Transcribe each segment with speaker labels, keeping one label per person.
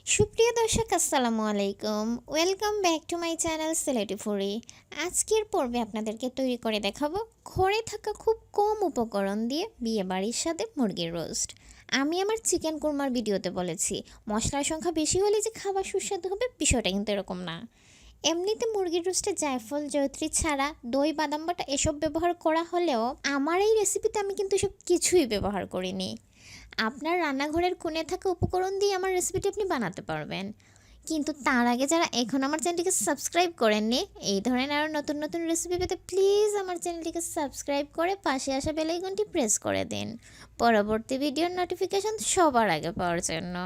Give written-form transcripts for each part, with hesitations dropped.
Speaker 1: সুপ্রিয় দর্শক আসসালামু আলাইকুম, welcome back to my channel Sylheti Furi. আজকের পর্বে আপনাদেরকে তৈরি করে দেখাবো ঘরে থাকা খুব কম উপকরণ দিয়ে বিয়েবাড়ির সাথে মুরগির রোস্ট। আমি আমার চিকেন কোরমার ভিডিওতে বলেছি মশলার সংখ্যা বেশি হলে যে খাবার সুস্বাদু হবে, বিষয়টা কিন্তু এরকম না। এমনিতে মুরগির রোস্টে জায়ফল জয়ত্রী ছাড়া দই বাদাম বাটা এসব ব্যবহার করা হলেও আমার এই রেসিপিতে আমি কিন্তু এসব কিছুই ব্যবহার করিনি। আপনার রান্নাঘরের কোণে থাকা উপকরণ দিয়ে আমার রেসিপিটি আপনি বানাতে পারবেন। কিন্তু তার আগে যারা এখন আমার চ্যানেলটিকে সাবস্ক্রাইব করেননি, এই ধরনের আরও নতুন নতুন রেসিপি পেতে প্লিজ আমার চ্যানেলটিকে সাবস্ক্রাইব করে পাশে আসা বেল আইকনটি প্রেস করে দিন, পরবর্তী ভিডিওর নোটিফিকেশন সবার আগে পাওয়ার জন্য।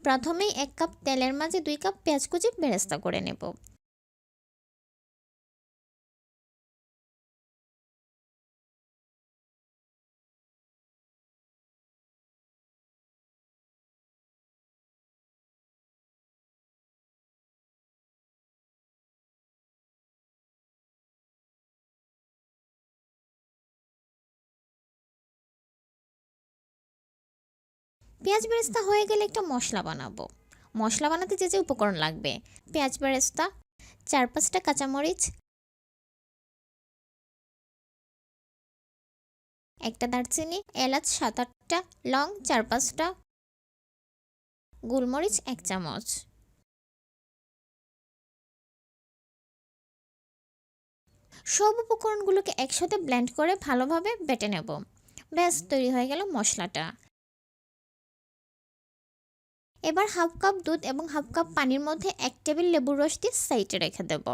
Speaker 1: প্রথমেই 1 কাপ তেলের মাঝে 2 কাপ পেঁয়াজ কুচি বেরেস্তা করে নেব। পেঁয়াজ বেরেস্তা হয়ে গেলে একটা মশলা বানাবো। মশলা বানাতে যে যে উপকরণ লাগবে: পেঁয়াজ বেরেস্তা, 4-5টা কাঁচামরিচ, একটা দারচিনি, এলাচ 7-8টা, লং 4-5টা, গোলমরিচ 1 চামচ। সব উপকরণগুলোকে একসাথে ব্লেন্ড করে ভালোভাবে বেটে নেব। ব্যাস, তৈরি হয়ে গেল মশলাটা। এবার 1/2 কাপ দুধ এবং 1/2 কাপ পানির মধ্যে 1 টেবিল লেবুর রস দিয়ে সাইডে রেখে দেব।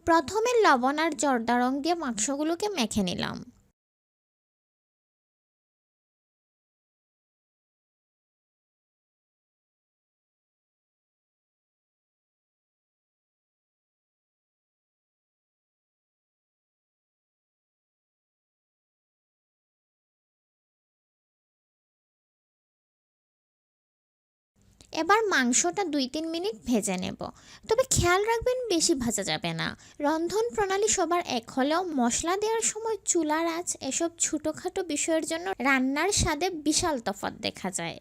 Speaker 1: প্রথমে লবণ আর জর্দা রং দিয়ে মাংসগুলোকে মেখে নিলাম। এবার মাংসটা 2-3 মিনিট ভেজে নেব, তবে খেয়াল রাখবেন বেশি ভাজা যাবে না। রন্ধন প্রণালী সবার এক হলেও মশলা দেওয়ার সময় চুলার আঁচ এসব ছোটোখাটো বিষয়ের জন্য রান্নার স্বাদে বিশাল তফাৎ দেখা যায়।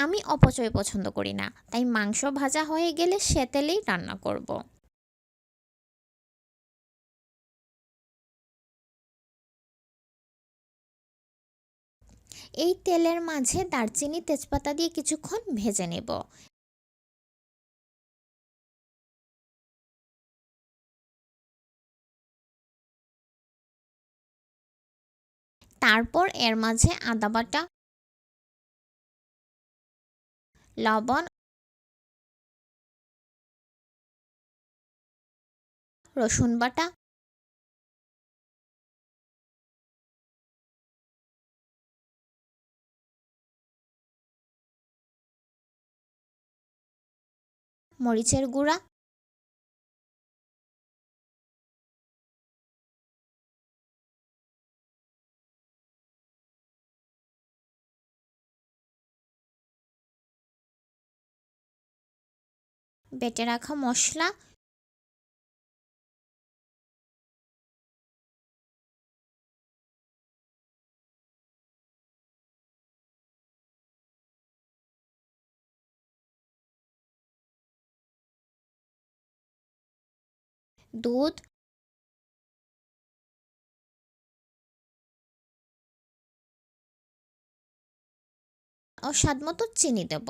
Speaker 1: আমি অপচয় পছন্দ করি না, তাই মাংস ভাজা হয়ে গেলে সে তেলেই রান্না করব। এই তেলের মাঝে দারচিনি তেজপাতা দিয়ে কিছুক্ষণ ভেজে নেব। তারপর এর মাঝে আদা বাটা, লবণ, রসুন বাটা, মরিচের গুঁড়া, বেটে রাখা মশলা, দুধ ও স্বাদমতো চিনি দেব।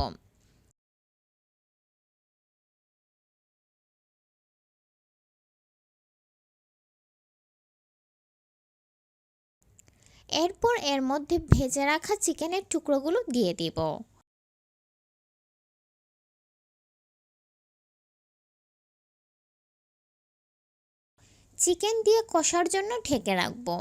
Speaker 1: এরপর এর মধ্যে ভেজে রাখা চিকেনের টুকরোগুলো দিয়ে দিব। চিকেন দিয়ে কষার জন্য ঢেকে রাখবো।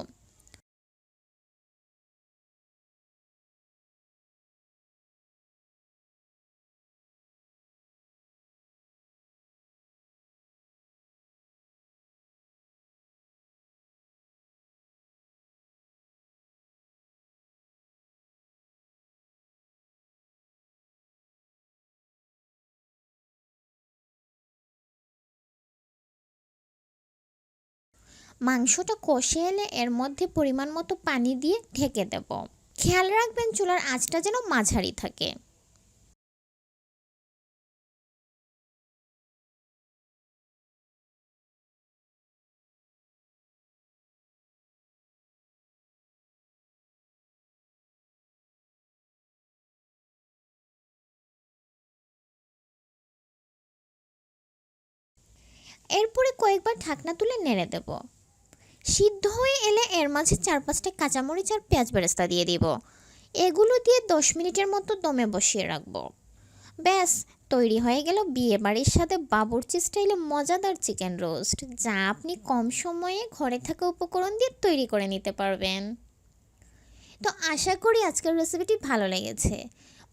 Speaker 1: মাংসটা কষে এলে এর মধ্যে পরিমাণ মতো পানি দিয়ে ঢেকে দেব। খেয়াল রাখবেন চুলার আঁচটা যেন মাঝারি থাকে। এরপরে কয়েকবার ঢাকনা তুলে নেড়ে দেব। সিদ্ধ হয়ে এলে এর মাঝে 4-5টা কাঁচামরিচ আর পেঁয়াজ বেরেস্তা দিয়ে দিব। এগুলো দিয়ে 10 মিনিটের মতো দমে বসিয়ে রাখবো। ব্যাস, তৈরি হয়ে গেল বিয়েবাড়ির সাথে বাবুর্চি স্টাইলে মজাদার চিকেন রোস্ট, যা আপনি কম সময়ে ঘরে থাকা উপকরণ দিয়ে তৈরি করে নিতে পারবেন। তো আশা করি আজকের রেসিপিটি ভালো লেগেছে।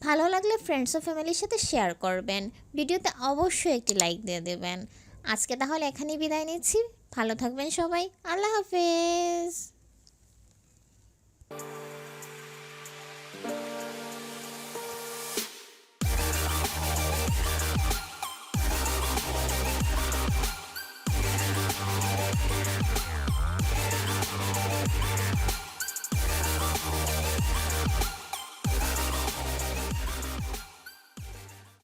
Speaker 1: ভালো লাগলে ফ্রেন্ডস ও ফ্যামিলির সাথে শেয়ার করবেন। ভিডিওতে অবশ্যই একটি লাইক দিয়ে দেবেন। আজকে তাহলে এখানেই বিদায় নিচ্ছি। ভালো থাকবেন সবাই। আল্লাহ হাফেজ।